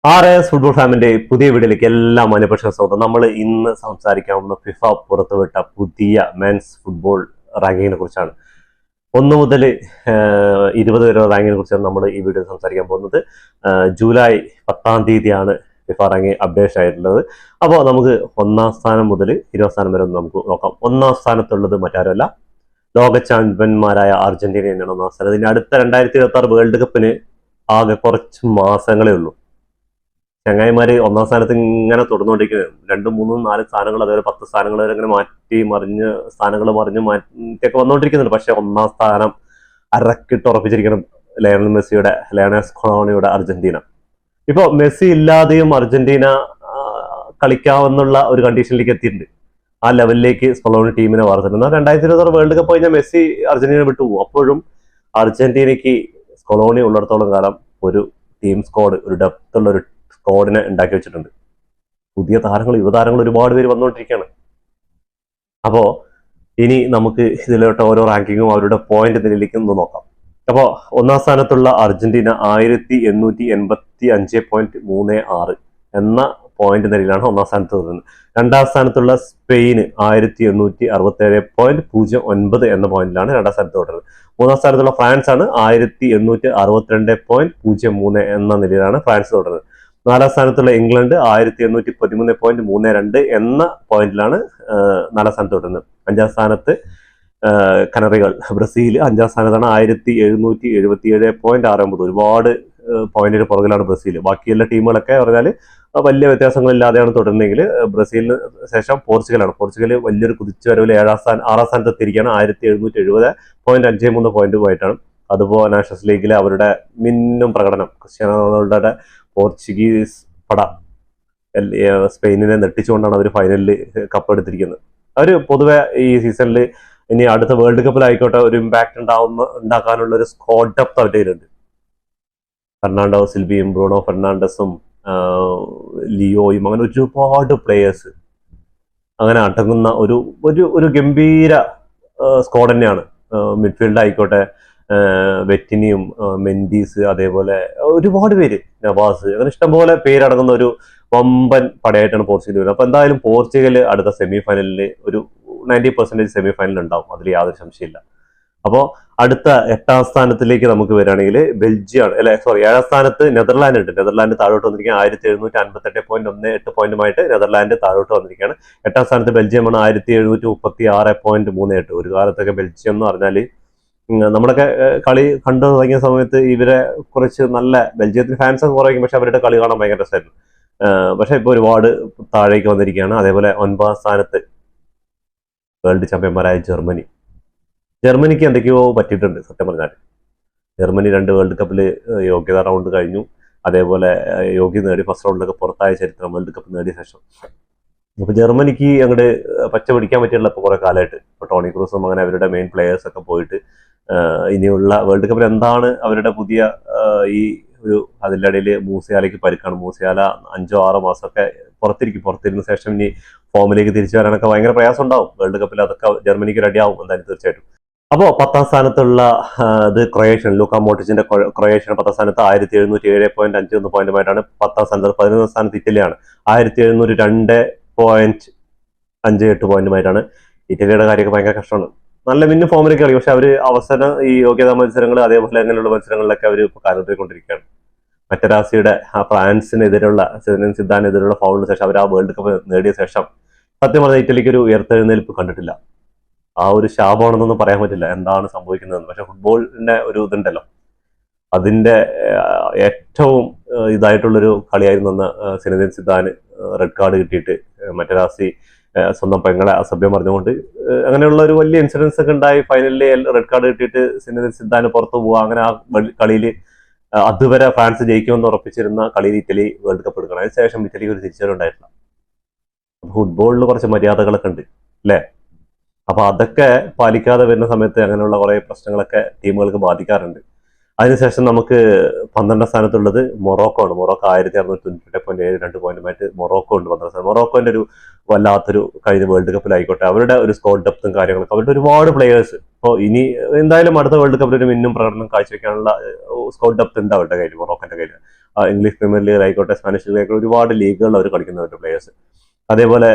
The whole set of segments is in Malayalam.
RS ഫുട്ബോൾ ഫാമിന്റെ പുതിയ വീഡിയോയിലേക്ക് എല്ലാ മാന്യപ്രേക്ഷകർക്കും സ്വാഗതം. നമ്മൾ ഇന്ന് സംസാരിക്കാവുന്ന ഫിഫ പുറത്തുവിട്ട പുതിയ മെൻസ് ഫുട്ബോൾ റാങ്കിങ്ങിനെ കുറിച്ചാണ്. 1 മുതൽ 20 വരെ റാങ്കിങ്ങിനെ കുറിച്ചാണ് നമ്മൾ ഈ വീഡിയോ സംസാരിക്കാൻ പോകുന്നത്. ജൂലൈ 10-ാം തീയതിയാണ് ഫിഫ റാങ്കിങ് അപ്ഡേഷൻ ആയിട്ടുള്ളത്. അപ്പോൾ നമുക്ക് 1-ാം സ്ഥാനം മുതൽ 20-ാം സ്ഥാനം വരെ നമുക്ക് നോക്കാം. 1-ാം സ്ഥാനത്തുള്ളത് മറ്റാരുമല്ല, ലോക ചാമ്പ്യന്മാരായ അർജന്റീന തന്നെയാണ് 1-ാം സ്ഥാനം. ഇതിന് അടുത്ത 2026 വേൾഡ് കപ്പിന് ആകെ കുറച്ച് മാസങ്ങളേ ഉള്ളൂ. ചങ്ങായിമാര് 1-ാം സ്ഥാനത്ത് ഇങ്ങനെ തുടർന്നുകൊണ്ടിരിക്കുന്നത് 2, 3, 4 സ്ഥാനങ്ങൾ, അതേപോലെ 10 സ്ഥാനങ്ങൾ വരെ ഇങ്ങനെ സ്ഥാനങ്ങൾ മറിഞ്ഞ് മാറ്റിയൊക്കെ വന്നുകൊണ്ടിരിക്കുന്നുണ്ട്. പക്ഷെ 1-ാം സ്ഥാനം അരക്കിട്ട് ഉറപ്പിച്ചിരിക്കണം ലയണൽ സ്കലോണിയുടെ അർജന്റീന. ഇപ്പൊ മെസ്സി ഇല്ലാതെയും അർജന്റീന കളിക്കാവുന്നുള്ള ഒരു കണ്ടീഷനിലേക്ക് എത്തിയിട്ടുണ്ട്. ആ ലെവലിലേക്ക് സ്കലോണി ടീമിനെ വളർത്തുന്നത്. 2026 വേൾഡ് കപ്പ് കഴിഞ്ഞാൽ മെസ്സി അർജന്റീന വിട്ടുപോകും. അപ്പോഴും അർജന്റീനയ്ക്ക് സ്കലോണി ഉള്ളിടത്തോളം കാലം ഒരു ടീം സ്ക്വാഡ്, ഒരു ഡെപ്ത് ഉള്ള ഒരു സ്ക്വാഡിനെ ഉണ്ടാക്കി വെച്ചിട്ടുണ്ട്. പുതിയ താരങ്ങൾ, യുവതാരങ്ങൾ ഒരുപാട് പേര് വന്നുകൊണ്ടിരിക്കുകയാണ്. അപ്പോൾ ഇനി നമുക്ക് ഇതിലോട്ട് ഓരോ റാങ്കിങ്ങും അവരുടെ പോയിന്റ് നിലയിലേക്ക് ഒന്ന് നോക്കാം. അപ്പോൾ 1-ാം സ്ഥാനത്തുള്ള അർജന്റീന 1885.36 എന്ന പോയിന്റ് നിലയിലാണ് 1-ാം സ്ഥാനത്ത് വരുന്നത്. 2-ാം സ്ഥാനത്തുള്ള സ്പെയിന് 1867.09 എന്ന പോയിന്റിലാണ് 2-ാം സ്ഥാനത്ത് തുടരുന്നത്. 3-ാം സ്ഥാനത്തുള്ള ഫ്രാൻസ് ആണ് 1862.03 എന്ന നിലയിലാണ് ഫ്രാൻസ് തുടരുന്നത്. 4-ാം സ്ഥാനത്തുള്ള ഇംഗ്ലണ്ട് 1813.32 എന്ന പോയിന്റിലാണ് 4-ാം സ്ഥാനത്ത് തുടരുന്നത്. 5-ാം സ്ഥാനത്ത് കനറികൾ ബ്രസീൽ 5-ാം സ്ഥാനത്താണ് 1777.69. ഒരുപാട് പോയിന്റിന് പുറകിലാണ് ബ്രസീൽ. ബാക്കിയുള്ള ടീമുകളൊക്കെ പറഞ്ഞാൽ വലിയ വ്യത്യാസങ്ങളില്ലാതെയാണ് തുടരുന്നതെങ്കിൽ ബ്രസീലിന് ശേഷം പോർച്ചുഗലാണ്. പോർച്ചുഗൽ വലിയൊരു കുതിച്ചുവരവിൽ 6-ാം സ്ഥാനത്ത് എത്തിയിരിക്കുകയാണ് 1770.53 പോയിന്റുമായിട്ടാണ്. അതുപോലെ നാഷണൽസ് ലീഗിലെ അവരുടെ മിന്നും പ്രകടനം, ക്രിസ്ത്യാനോ റൊണാൾഡോയുടെ പോർച്ചുഗീസ് പട സ്പെയിനിനെ നെട്ടിച്ചുകൊണ്ടാണ് അവർ ഫൈനലിൽ കപ്പെടുത്തിരിക്കുന്നത്. അവർ പൊതുവെ ഈ സീസണിൽ ഇനി അടുത്ത വേൾഡ് കപ്പിലായിക്കോട്ടെ ഒരു ഇമ്പാക്ട് ഉണ്ടാക്കാനുള്ള ഒരു സ്ക്വാഡ് ഡെപ്ത് അവരുടെ കയ്യിലുണ്ട്. ഫെർണാണ്ടോ സിൽവയും ബ്രൂണോ ഫെർണാണ്ടസും ലിയോയും അങ്ങനെ ഒരുപാട് പ്ലേയേഴ്സ് അങ്ങനെ അടങ്ങുന്ന ഒരു ഗംഭീര സ്ക്വാഡ് തന്നെയാണ്. മിഡ്ഫീൽഡ് ആയിക്കോട്ടെ, വെറ്റിനിയും മെൻഡീസ്, അതേപോലെ ഒരുപാട് പേര്, നവാസ്, അങ്ങനെ ഇഷ്ടംപോലെ പേരടങ്ങുന്ന ഒരു വമ്പൻ പടയായിട്ടാണ് പോർച്ചുഗൽ വരുന്നത്. അപ്പൊ എന്തായാലും പോർച്ചുഗൽ അടുത്ത സെമിഫൈനലിൽ ഒരു 90% സെമിഫൈനലിൽ ഉണ്ടാവും, അതിൽ യാതൊരു സംശയമില്ല. അപ്പോൾ അടുത്ത 8-ാം സ്ഥാനത്തിലേക്ക് നമുക്ക് വരികയാണെങ്കിൽ ബെൽജിയം, 7-ാം സ്ഥാനത്ത് നെതർലാൻഡ് ഉണ്ട്. നെതർലാൻഡ് താഴോട്ട് വന്നിരിക്കുകയാണ് 1758.18 പോയിന്റുമായിട്ട് നെതർലാൻഡ് താഴോട്ട് വന്നിരിക്കുകയാണ്. 8-ാം സ്ഥാനത്ത് ബെൽജിയമാണ് 1736.38. ഒരു കാലത്തൊക്കെ ബെൽജിയം എന്ന് പറഞ്ഞാൽ നമ്മളൊക്കെ കളി കണ്ടു തുടങ്ങിയ സമയത്ത് ഇവരെ കുറച്ച് നല്ല ബെൽജിയത്തിന് ഫാൻസ് ഒക്കെ കുറയ്ക്കും, പക്ഷെ അവരുടെ കളി കാണാൻ ഭയങ്കര രസമായിരുന്നു. പക്ഷെ ഇപ്പോൾ ഒരുപാട് താഴേക്ക് വന്നിരിക്കുകയാണ്. അതേപോലെ 9-ാം സ്ഥാനത്ത് വേൾഡ് ചാമ്പ്യന്മാരായ ജർമ്മനിക്ക് എന്തൊക്കെയോ പറ്റിയിട്ടുണ്ട് സത്യം പറഞ്ഞാൽ. ജർമ്മനി 2 വേൾഡ് കപ്പിൽ യോഗ്യതാ റൗണ്ട് കഴിഞ്ഞു, അതേപോലെ യോഗ്യത നേടി ഫസ്റ്റ് റൗണ്ടിലൊക്കെ പുറത്തായ ചരിത്രം വേൾഡ് കപ്പ് നേടിയ ശേഷം. അപ്പൊ ജർമ്മനിക്ക് അങ്ങോട്ട് പച്ച പിടിക്കാൻ പറ്റിയുള്ള ഇപ്പോൾ കുറെ കാലമായിട്ട്. ഇപ്പോൾ ടോണി ക്രൂസും അങ്ങനെ അവരുടെ മെയിൻ പ്ലേയേഴ്സ് ഒക്കെ പോയിട്ട് ഇനിയുള്ള വേൾഡ് കപ്പിൽ എന്താണ് അവരുടെ പുതിയ അതിൻ്റെ ഇടയിൽ മൂസിയാലയ്ക്ക് പരിക്കാണ്. മൂസിയാല 5-6 മാസമൊക്കെ പുറത്തിരുന്ന ശേഷം ഇനി ഫോമിലേക്ക് തിരിച്ചു വരാനൊക്കെ ഭയങ്കര പ്രയാസം ഉണ്ടാവും വേൾഡ് കപ്പിൽ. അതൊക്കെ ജർമ്മനിക്ക് റെഡിയാവും എന്തായാലും തീർച്ചയായിട്ടും. അപ്പോൾ 10-ാം സ്ഥാനത്തുള്ള ക്രൊയേഷ്യൻ, ലൂക്ക മോഡ്രിച്ചിന്റെ ക്രൊയേഷ്യൻ 10-ാം സ്ഥാനത്ത് 1707.51 പോയിന്റുമായിട്ടാണ് 10-ാം സ്ഥാനത്ത്. 11-ാം സ്ഥാനത്ത് ഇറ്റലിയാണ് 1702.58 പോയിന്റുമായിട്ടാണ്. ഇറ്റലിയുടെ കാര്യമൊക്കെ ഭയങ്കര കഷ്ടമാണ്. നല്ല മിന്നു ഫോമിലേക്ക് കളി, പക്ഷെ അവർ അവസരം ഈ യോഗ്യതാ മത്സരങ്ങൾ അതേപോലെ അങ്ങനെയുള്ള മത്സരങ്ങളിലൊക്കെ അവർ ഇപ്പോൾ കാലത്തിക്കൊണ്ടിരിക്കുകയാണ്. മറ്റരാസിയുടെ ഫ്രാൻസിനെതിരെയുള്ള സിദ്ധാനെതിരെയുള്ള ഫൗളിന് ശേഷം അവർ ആ വേൾഡ് കപ്പ് നേടിയ ശേഷം സത്യം പറഞ്ഞാൽ ഇറ്റലിക്ക് ഒരു ഉയർത്തെഴുന്നേൽപ്പ് കണ്ടിട്ടില്ല. ആ ഒരു ശാപമാണെന്നൊന്നും പറയാൻ പറ്റില്ല എന്താണ് സംഭവിക്കുന്നതെന്ന്. പക്ഷെ ഫുട്ബോളിന്റെ ഒരു ഇതുണ്ടല്ലോ, അതിന്റെ ഏറ്റവും ഇതായിട്ടുള്ളൊരു കളിയായിരുന്നു അന്ന് സിനദിൻ സിദാന് റെഡ് കാർഡ് കിട്ടിയിട്ട് മറ്റരാസി സ്വന്തം പെങ്ങളെ അസഭ്യം പറഞ്ഞുകൊണ്ട് അങ്ങനെയുള്ള ഒരു വലിയ ഇൻസിഡൻസ് ഒക്കെ ഉണ്ടായി. ഫൈനലിൽ റെഡ് കാർഡ് കിട്ടിയിട്ട് സിനദിൻ സിദാന് പുറത്തു പോവുക. അങ്ങനെ ആ കളിയിൽ അതുവരെ ഫ്രാൻസ് ജയിക്കുമെന്ന് ഉറപ്പിച്ചിരുന്ന കളിയിൽ ഇറ്റലി വേൾഡ് കപ്പ് എടുക്കണം. അതിനുശേഷം ഇറ്റലിക്ക് ഒരു തിരിച്ചറിവുണ്ടായിട്ടില്ല. ഫുട്ബോളിൽ കുറച്ച് മര്യാദകളൊക്കെ ഉണ്ട് അല്ലേ? അപ്പൊ അതൊക്കെ പാലിക്കാതെ വരുന്ന സമയത്ത് അങ്ങനെയുള്ള കുറെ പ്രശ്നങ്ങളൊക്കെ ടീമുകൾക്ക് ബാധിക്കാറുണ്ട്. അതിനുശേഷം നമുക്ക് 12ാം സ്ഥാനത്തുള്ളത് മൊറോക്കോ ആണ്. മൊറോക്കോ 1698.7 2 പോയിന്റുമായിട്ട് മൊറോക്കോ ഉണ്ട് 12ാം സ്ഥാനം. മൊറോക്കോന്റെ ഒരു വല്ലാത്തൊരു കഴിഞ്ഞ വേൾഡ് കപ്പിലായിക്കോട്ടെ, അവരുടെ ഒരു സ്കോഡ് ഡെപ്തും കാര്യങ്ങളൊക്കെ, അവരുടെ ഒരുപാട് പ്ലേയേഴ്സ്. ഇപ്പോൾ ഇനി എന്തായാലും അടുത്ത വേൾഡ് കപ്പിൽ ഒരു മിന്നും പ്രകടനം കാഴ്ചവെക്കാനുള്ള സ്കോഡ് ഡെപ്ത് ഉണ്ട് അവരുടെ കയ്യിൽ, മൊറോക്കോന്റെ കയ്യിൽ. ഇംഗ്ലീഷ് പ്രീമിയർ ലീഗ് ആയിക്കോട്ടെ, സ്പാനിഷ് ലീഗ് ആയിക്കോട്ടെ, ഒരുപാട് ലീഗുകളിൽ അവർ കളിക്കുന്നവരുടെ പ്ലേയേഴ്സ്. അതേപോലെ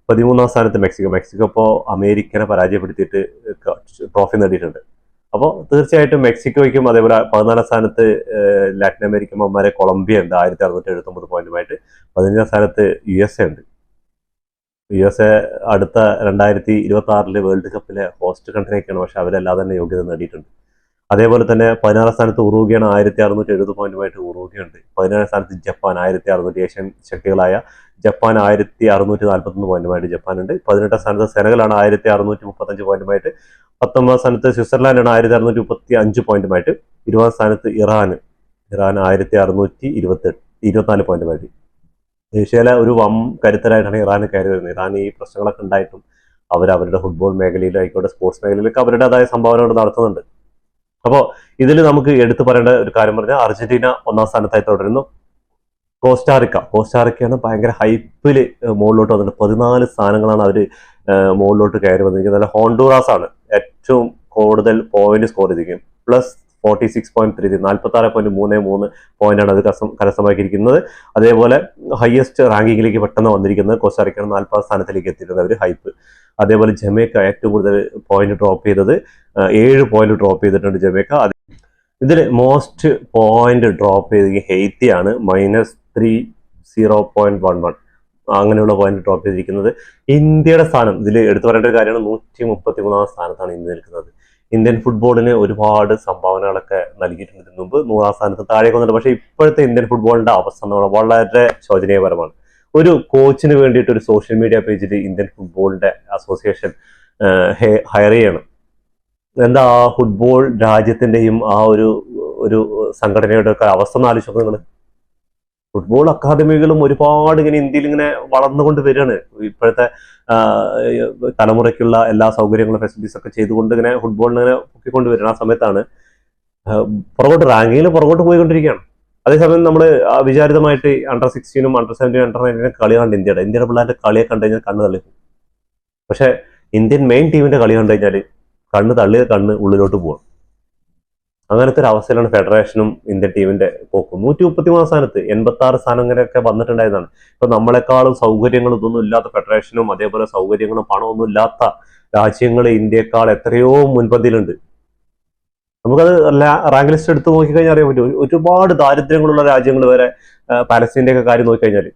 13ാം സ്ഥാനത്ത് മെക്സിക്കോ ഇപ്പോൾ അമേരിക്കനെ പരാജയപ്പെടുത്തിയിട്ട് ട്രോഫി നേടിയിട്ടുണ്ട്. അപ്പോൾ തീർച്ചയായിട്ടും മെക്സിക്കോയ്ക്കും, അതേപോലെ 14ാം സ്ഥാനത്ത് ലാറ്റിൻ അമേരിക്കൻ മന്മാരെ കൊളംബിയ ഉണ്ട് 1679 പോയിന്റുമായിട്ട്. 15ാം സ്ഥാനത്ത് USA ഉണ്ട്. USA അടുത്ത 2026 വേൾഡ് കപ്പിലെ ഹോസ്റ്റ് കൺട്രിയൊക്കെയാണ്, പക്ഷെ അവരെല്ലാം തന്നെ യോഗ്യത നേടിയിട്ടുണ്ട്. അതേപോലെ തന്നെ 16ാം സ്ഥാനത്ത് ഉറുഗ്വയാണ് 1670 പോയിന്റുമായിട്ട് ഉറുഗ്വയുണ്ട്. 17ാം സ്ഥാനത്ത് ജപ്പാൻ 1600, ഏഷ്യൻ ശക്തികളായ ജപ്പാൻ 1641 പോയിന്റുമായിട്ട് ജപ്പാനുണ്ട്. 18ാം സ്ഥാനത്ത് സെനഗലാണ് 1635 പോയിന്റുമായിട്ട്. 19ാം സ്ഥാനത്ത് സ്വിറ്റ്സർലാൻഡാണ് 1635 പോയിന്റുമായിട്ട്. 20ാം സ്ഥാനത്ത് ഇറാൻ 1624 പോയിന്റുമായിട്ട്. ഏഷ്യയിലെ ഒരു വം കരുത്തരായിട്ടാണ് ഇറാൻ കയറി വരുന്നത്. ഇറാൻ ഈ പ്രശ്നങ്ങളൊക്കെ ഉണ്ടായിട്ടും അവരുടെ ഫുട്ബോൾ മേഖലയിലായിക്കോട്ടെ, സ്പോർട്സ് മേഖലയിലൊക്കെ അവരുടേതായ സംഭാവനകൾ നടത്തുന്നുണ്ട്. അപ്പോൾ ഇതിൽ നമുക്ക് എടുത്തു പറയേണ്ട ഒരു കാര്യം പറഞ്ഞാൽ അർജന്റീന 1ാം സ്ഥാനത്തായി തുടരുന്നു. കോസ്റ്റാറിക്കയാണ് ഭയങ്കര ഹൈപ്പില് മുകളിലോട്ട് വന്നിട്ട് 14 സ്ഥാനങ്ങളാണ് അവർ മുകളിലോട്ട് കയറി വന്നിരിക്കുന്നത്. ഹോണ്ടുറാസ് ആണ് ഏറ്റവും കൂടുതൽ പോയിന്റ് സ്കോർ ചെയ്തിരിക്കുന്നത്, +46.33 46.33 പോയിന്റാണ് അത് കരസ്ഥമാക്കിയിരിക്കുന്നത്. അതേപോലെ ഹയസ്റ്റ് റാങ്കിങ്ങിലേക്ക് പെട്ടെന്ന് വന്നിരിക്കുന്നത് കോസ്റ്റാറിക്കയാണ്, 40ാം സ്ഥാനത്തിലേക്ക് എത്തിയിട്ടുണ്ട് അവർ ഹൈപ്പ്. അതേപോലെ ജമൈക്ക ഏറ്റവും കൂടുതൽ പോയിന്റ് ഡ്രോപ്പ് ചെയ്തത് 7 പോയിന്റ് ഡ്രോപ്പ് ചെയ്തിട്ടുണ്ട് ജമൈക്ക. ഇതിൽ മോസ്റ്റ് പോയിന്റ് ഡ്രോപ്പ് ചെയ്ത് ഹെയ്ത്തിയാണ്, -30.11 അങ്ങനെയുള്ള പോയിന്റ് ഡ്രോപ്പ് ചെയ്തിരിക്കുന്നത്. ഇന്ത്യയുടെ സ്ഥാനം ഇതിൽ എടുത്തു പറയേണ്ട ഒരു കാര്യമാണ്, 133ാം സ്ഥാനത്താണ് ഇന്ത്യ നിൽക്കുന്നത്. ഇന്ത്യൻ ഫുട്ബോളിന് ഒരുപാട് സംഭാവനകളൊക്കെ നൽകിയിട്ടുണ്ട്. ഇതിനു മുമ്പ് 100ാം സ്ഥാനത്ത് താഴേക്ക് വന്നിട്ടുണ്ട്. പക്ഷേ ഇപ്പോഴത്തെ ഇന്ത്യൻ ഫുട്ബോളിന്റെ അവസ്ഥ എന്ന് പറഞ്ഞാൽ വളരെ ശോചനീയപരമാണ്. ഒരു കോച്ചിന് വേണ്ടിയിട്ട് ഒരു സോഷ്യൽ മീഡിയ പേജിൽ ഇന്ത്യൻ ഫുട്ബോളിന്റെ അസോസിയേഷൻ ഹയർ ചെയ്യണം. എന്താ ആ ഫുട്ബോൾ രാജ്യത്തിന്റെയും ആ ഒരു സംഘടനയുടെ ഒക്കെ അവസ്ഥ എന്ന് ആലോചിച്ച് നിങ്ങൾ. ഫുട്ബോൾ അക്കാദമികളും ഒരുപാട് ഇങ്ങനെ ഇന്ത്യയിൽ ഇങ്ങനെ വളർന്നുകൊണ്ട് വരികയാണ്. ഇപ്പോഴത്തെ തലമുറയ്ക്കുള്ള എല്ലാ സൗകര്യങ്ങളും ഫെസിലിറ്റീസ് ഒക്കെ ചെയ്തുകൊണ്ട് ഇങ്ങനെ ഫുട്ബോളിനെ ഇങ്ങനെ പൊക്കിക്കൊണ്ട് വരികയാണ്. ആ സമയത്താണ് പുറകോട്ട് റാങ്കിങ്ങിൽ പുറകോട്ട് പോയിക്കൊണ്ടിരിക്കുകയാണ്. അതേസമയം നമ്മൾ വിചാരിതമായിട്ട് അണ്ടർ-16, അണ്ടർ-17, അണ്ടർ-19 കളി കണ്ട് ഇന്ത്യയുടെ പിള്ളേരുടെ കളിയെ കണ്ടു കഴിഞ്ഞാൽ കണ്ണ് തള്ളിപ്പോകും. പക്ഷെ ഇന്ത്യൻ മെയിൻ ടീമിന്റെ കളി കണ്ടു കഴിഞ്ഞാൽ കണ്ണ് ഉള്ളിലോട്ട് പോകും. അങ്ങനത്തെ ഒരു അവസ്ഥയിലാണ് ഫെഡറേഷനും ഇന്ത്യൻ ടീമിന്റെ പോക്കും. 133ാം സ്ഥാനത്ത് 86 സ്ഥാനം ഇങ്ങനെയൊക്കെ വന്നിട്ടുണ്ടായതാണ്. ഇപ്പൊ നമ്മളെക്കാളും സൗകര്യങ്ങളും ഇതൊന്നും ഇല്ലാത്ത ഫെഡറേഷനും, അതേപോലെ സൗകര്യങ്ങളും പണമൊന്നും ഇല്ലാത്ത രാജ്യങ്ങൾ ഇന്ത്യയെക്കാൾ എത്രയോ മുൻപന്തിയിലുണ്ട്. നമുക്കത് റാങ്ക് ലിസ്റ്റ് എടുത്ത് നോക്കിക്കഴിഞ്ഞാൽ അറിയാൻ പറ്റും. ഒരുപാട് ദാരിദ്ര്യങ്ങളുള്ള രാജ്യങ്ങൾ വരെ, പാലസ്തീൻ്റെ ഒക്കെ കാര്യം നോക്കിക്കഴിഞ്ഞാൽ,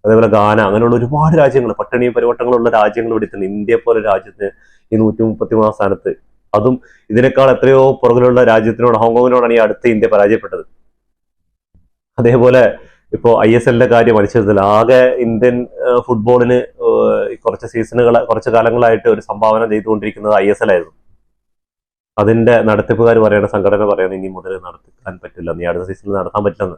അതേപോലെ ഗാന, അങ്ങനെയുള്ള ഒരുപാട് രാജ്യങ്ങൾ, പട്ടിണിയും പരിവട്ടങ്ങളുള്ള രാജ്യങ്ങൾ ഇവിടെ എത്തുന്നു. ഇന്ത്യയെ പോലെ രാജ്യത്തിന് ഈ 133ാം സ്ഥാനത്ത്, അതും ഇതിനേക്കാൾ എത്രയോ പുറകിലുള്ള രാജ്യത്തിനോട്, ഹോങ്കോങ്ങിനോടാണ് ഈ അടുത്ത് ഇന്ത്യ പരാജയപ്പെട്ടത്. അതേപോലെ ഇപ്പോൾ ISLന്റെ കാര്യം മത്സരത്തിൽ ആകെ ഇന്ത്യൻ ഫുട്ബോളിന് കുറച്ച് കാലങ്ങളായിട്ട് ഒരു സംഭാവന ചെയ്തുകൊണ്ടിരിക്കുന്നത് ISL ആയിരുന്നു. അതിന്റെ നടത്തിപ്പുകാർ പറയണ, സംഘടന പറയണ, ഇനി മുതൽ നടത്താൻ പറ്റില്ല, നീ അടുത്ത സീസണിൽ നടത്താൻ പറ്റില്ലെന്ന്.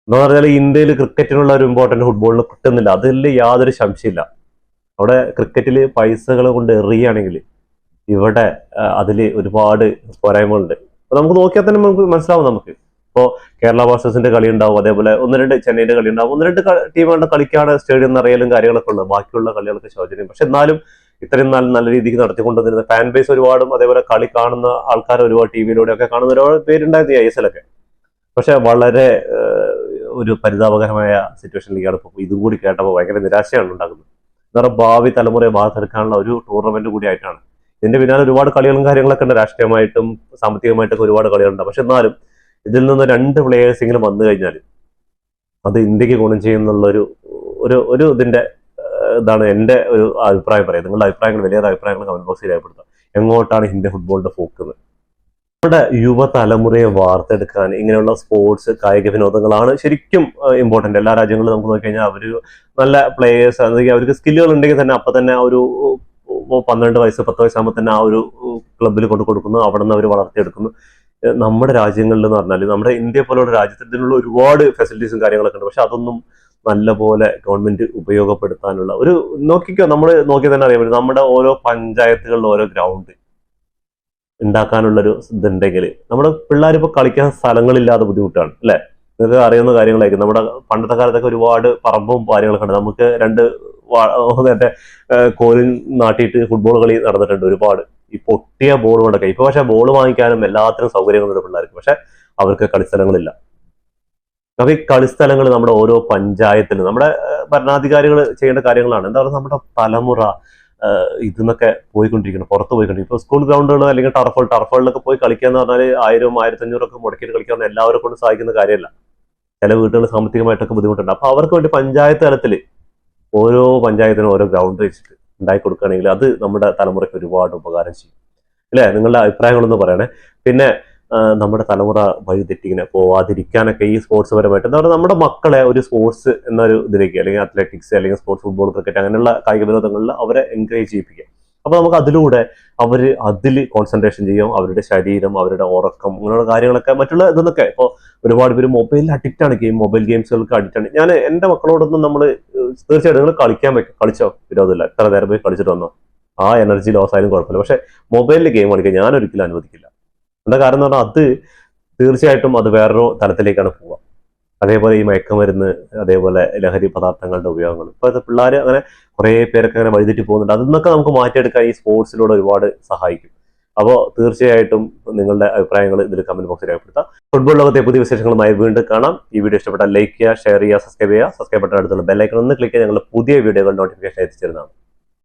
എന്ന് പറഞ്ഞാൽ ഇന്ത്യയിൽ ക്രിക്കറ്റിനുള്ള ഒരു ഇമ്പോർട്ടൻറ്റ് ഫുട്ബോളിന് കിട്ടുന്നില്ല. അതിൽ യാതൊരു സംശയമില്ല. അവിടെ ക്രിക്കറ്റിൽ പൈസകൾ കൊണ്ട് എറിയുകയാണെങ്കിൽ ഇവിടെ അതിൽ ഒരുപാട് പോരായ്മകളുണ്ട്. അപ്പോൾ നമുക്ക് നോക്കിയാൽ തന്നെ നമുക്ക് മനസ്സിലാവും. നമുക്ക് ഇപ്പോൾ കേരള ബ്ലാസ്റ്റേഴ്സിന്റെ കളി ഉണ്ടാവും, അതേപോലെ 1-2 ചെന്നൈയുടെ കളി ഉണ്ടാവും, 1-2 ടീമുകളുടെ കളിക്കാണ് സ്റ്റേഡിയം നിറയലും കാര്യങ്ങളൊക്കെ ഉള്ളത്. ബാക്കിയുള്ള കളികളൊക്കെ ശോചനീയം. പക്ഷെ എന്നാലും ഇത്രയും നല്ല രീതിക്ക് നടത്തിക്കൊണ്ടുവന്നിരുന്ന ഫാൻ ബേസ് ഒരുപാടും, അതേപോലെ കളി കാണുന്ന ആൾക്കാർ ഒരുപാട് ടിവിയിലൂടെ ഒക്കെ കാണുന്ന ഒരുപാട് പേരുണ്ടായിരുന്നു ഈ ISL ഒക്കെ. പക്ഷെ വളരെ ഒരു പരിതാപകരമായ സിറ്റുവേഷനിലേക്കാണ് ഇപ്പോൾ ഇതും കൂടി കേട്ടപ്പോൾ ഭയങ്കര നിരാശയാണ് ഉണ്ടാകുന്നത്. എന്ന് പറഞ്ഞാൽ ഭാവി തലമുറയെ വാർത്തെടുക്കാനുള്ള ഒരു ടൂർണമെന്റ് കൂടി ആയിട്ടാണ്. ഇതിന്റെ പിന്നാലെ ഒരുപാട് കളികളും കാര്യങ്ങളൊക്കെ ഉണ്ട്, രാഷ്ട്രീയമായിട്ടും സാമ്പത്തികമായിട്ടൊക്കെ ഒരുപാട് കളികളുണ്ട്. പക്ഷെ എന്നാലും ഇതിൽ നിന്ന് 2 പ്ലേയേഴ്സെങ്കിലും വന്നു കഴിഞ്ഞാൽ അത് ഇന്ത്യക്ക് ഗുണം ചെയ്യുന്നുള്ള ഒരു ഇതിന്റെ ഇതാണ് എൻ്റെ ഒരു അഭിപ്രായം പറയുന്നത്. നിങ്ങളുടെ അഭിപ്രായങ്ങൾ, വലിയ അഭിപ്രായങ്ങൾ കമന്റ് ബോക്സിൽ രേഖപ്പെടുത്താം. എങ്ങോട്ടാണ് ഇന്ത്യൻ ഫുട്ബോളിന്റെ പോക്കുന്നത്? നമ്മുടെ യുവതലമുറയെ വാർത്തെടുക്കാൻ ഇങ്ങനെയുള്ള സ്പോർട്സ്, കായിക വിനോദങ്ങളാണ് ശരിക്കും ഇമ്പോർട്ടന്റ്. എല്ലാ രാജ്യങ്ങളും നമുക്ക് നോക്കിക്കഴിഞ്ഞാൽ അവർ നല്ല പ്ലേയേഴ്സ്, അവർക്ക് സ്കില്ലുകൾ ഉണ്ടെങ്കിൽ തന്നെ അപ്പം തന്നെ ഒരു 12 വയസ്സ് 10 വയസ്സാകുമ്പോൾ തന്നെ ആ ഒരു ക്ലബ്ബിൽ കൊടുക്കുന്നു. അവിടെ നിന്ന് അവർ വളർത്തിയെടുക്കുന്നു. നമ്മുടെ രാജ്യങ്ങളിൽ എന്ന് പറഞ്ഞാൽ, നമ്മുടെ ഇന്ത്യ പോലുള്ള രാജ്യത്തിൽ ഇതിനുള്ള ഒരുപാട് ഫെസിലിറ്റീസും കാര്യങ്ങളൊക്കെ ഉണ്ട്. പക്ഷെ അതൊന്നും നല്ലപോലെ ഗവൺമെന്റ് ഉപയോഗപ്പെടുത്താനുള്ള നമ്മൾ നോക്കിയാൽ തന്നെ അറിയാൻ പറ്റും. നമ്മുടെ ഓരോ പഞ്ചായത്തുകളിലും ഓരോ ഗ്രൗണ്ട്, ഉണ്ടാക്കാനുള്ളൊരു ഇതുണ്ടെങ്കിൽ നമ്മുടെ പിള്ളേർ ഇപ്പോൾ കളിക്കാൻ സ്ഥലങ്ങളില്ലാതെ ബുദ്ധിമുട്ടാണ് അല്ലെ. നിങ്ങൾക്ക് അറിയുന്ന കാര്യങ്ങളായിരിക്കും. നമ്മുടെ പണ്ടത്തെ കാലത്തൊക്കെ ഒരുപാട് പറമ്പും കാര്യങ്ങളൊക്കെ ഉണ്ട്. നമുക്ക് മറ്റേ കോലിൻ നാട്ടിയിട്ട് ഫുട്ബോൾ കളി നടന്നിട്ടുണ്ട് ഒരുപാട്. ഈ പൊട്ടിയ ബോൾ കൊണ്ടൊക്കെ ഇപ്പൊ പക്ഷെ ബോൾ വാങ്ങിക്കാനും എല്ലാത്തിനും സൗകര്യങ്ങളുണ്ട് പിള്ളേർക്ക്. പക്ഷെ അവർക്ക് കളിസ്ഥലങ്ങളില്ല. അപ്പൊ ഈ കളിസ്ഥലങ്ങൾ നമ്മുടെ ഓരോ പഞ്ചായത്തിലും നമ്മുടെ ഭരണാധികാരികൾ ചെയ്യേണ്ട കാര്യങ്ങളാണ്. എന്താ പറയുക, നമ്മുടെ തലമുറ ഇതിന്നൊക്കെ പോയിക്കൊണ്ടിരിക്കണം, പുറത്ത് പോയിക്കൊണ്ടിരിക്കും. ഇപ്പൊ സ്കൂൾ ഗ്രൗണ്ടുകൾ അല്ലെങ്കിൽ ടർഫുകളിലൊക്കെ പോയി കളിക്കുക എന്ന് പറഞ്ഞാൽ 1000, 1500 മുടക്കിയിട്ട് കളിക്കാൻ എല്ലാവരെ കൊണ്ട് സാധിക്കുന്ന കാര്യമല്ല. ചില വീട്ടുകൾ സാമ്പത്തികമായിട്ടൊക്കെ ബുദ്ധിമുട്ടുണ്ട്. അപ്പൊ അവർക്ക് വേണ്ടി പഞ്ചായത്ത് തലത്തിൽ ഓരോ പഞ്ചായത്തിനും ഓരോ ഗ്രൗണ്ട് വെച്ചിട്ട് ഉണ്ടാക്കി കൊടുക്കുകയാണെങ്കിൽ അത് നമ്മുടെ തലമുറയ്ക്ക് ഒരുപാട് ഉപകാരം ചെയ്യും അല്ലേ. നിങ്ങളുടെ അഭിപ്രായങ്ങളൊന്ന് പറയണേ. പിന്നെ നമ്മുടെ തലമുറ വഴിതെറ്റിങ്ങനെ പോവാതിരിക്കാനൊക്കെ ഈ സ്പോർട്സ് പരമായിട്ട് എന്താ പറയുക, നമ്മുടെ മക്കളെ ഒരു സ്പോർട്സ് എന്നൊരു ഇതിലേക്ക്, അല്ലെങ്കിൽ അത്ലറ്റിക്സ്, അല്ലെങ്കിൽ സ്പോർട്സ്, ഫുട്ബോൾ, ക്രിക്കറ്റ് അങ്ങനെയുള്ള കായിക വിനോദങ്ങളിൽ അവരെ എൻകറേജ് ചെയ്യിപ്പിക്കുക. അപ്പൊ നമുക്ക് അതിലൂടെ അതിൽ കോൺസെൻട്രേഷൻ ചെയ്യും. അവരുടെ ശരീരം, അവരുടെ ഉറക്കം, അങ്ങനെയുള്ള കാര്യങ്ങളൊക്കെ മറ്റുള്ള ഇതൊക്കെ. ഇപ്പോൾ ഒരുപാട് പേര് മൊബൈലിൽ അഡിക്റ്റ് ആണ്, മൊബൈൽ ഗെയിംസുകൾക്ക് അഡിക്റ്റ് ആണ്. ഞാൻ എൻ്റെ മക്കളോടൊന്നും നമ്മൾ തീർച്ചയായിട്ടും നിങ്ങൾ കളിക്കാൻ പറ്റും, കളിച്ചോ, വിരോധമില്ല, എത്ര നേരം പോയി കളിച്ചിട്ട് വന്നോ, ആ എനർജി ലോസ് ആയാലും കുഴപ്പമില്ല. പക്ഷെ മൊബൈലിൽ ഗെയിം കളിക്കാൻ ഞാൻ ഒരിക്കലും അനുവദിക്കില്ല. എന്താ കാരണം എന്ന് പറഞ്ഞാൽ അത് തീർച്ചയായിട്ടും അത് വേറൊരു തലത്തിലേക്കാണ് പോവുക. അതേപോലെ ഈ മയക്കുമരുന്ന്, അതേപോലെ ലഹരി പദാർത്ഥങ്ങളുടെ ഉപയോഗങ്ങൾ, ഇപ്പോഴത്തെ പിള്ളേർ അങ്ങനെ കുറേ പേരൊക്കെ അങ്ങനെ വഴിതെറ്റി പോകുന്നുണ്ട്. അതിൽ നിന്നൊക്കെ നമുക്ക് മാറ്റിയെടുക്കാൻ ഈ സ്പോർട്സിലൂടെ ഒരുപാട് സഹായിക്കും. അപ്പോൾ തീർച്ചയായിട്ടും നിങ്ങളുടെ അഭിപ്രായങ്ങൾ ഇതിൽ കമന്റ് ബോക്സിൽ രേഖപ്പെടുത്താം. ഫുട്ബോൾ ലോകത്തെ പുതിയ വിശേഷങ്ങളുമായി വീണ്ടും കാണാം. ഈ വീഡിയോ ഇഷ്ടപ്പെട്ടാൽ ലൈക്ക് ചെയ്യുക, ഷെയർ ചെയ്യുക, സബ്സ്ക്രൈബ് ചെയ്യുക. സബ്സ്ക്രൈബ് ബട്ടൺ അടുത്തുള്ള ബെല്ലൈക്കൺ ഒന്ന് ക്ലിക്ക് ചെയ്ത് ഞങ്ങൾ പുതിയ വീഡിയോകൾ നോട്ടിഫിക്കേഷൻ എത്തിച്ചിരുന്നതാണ്.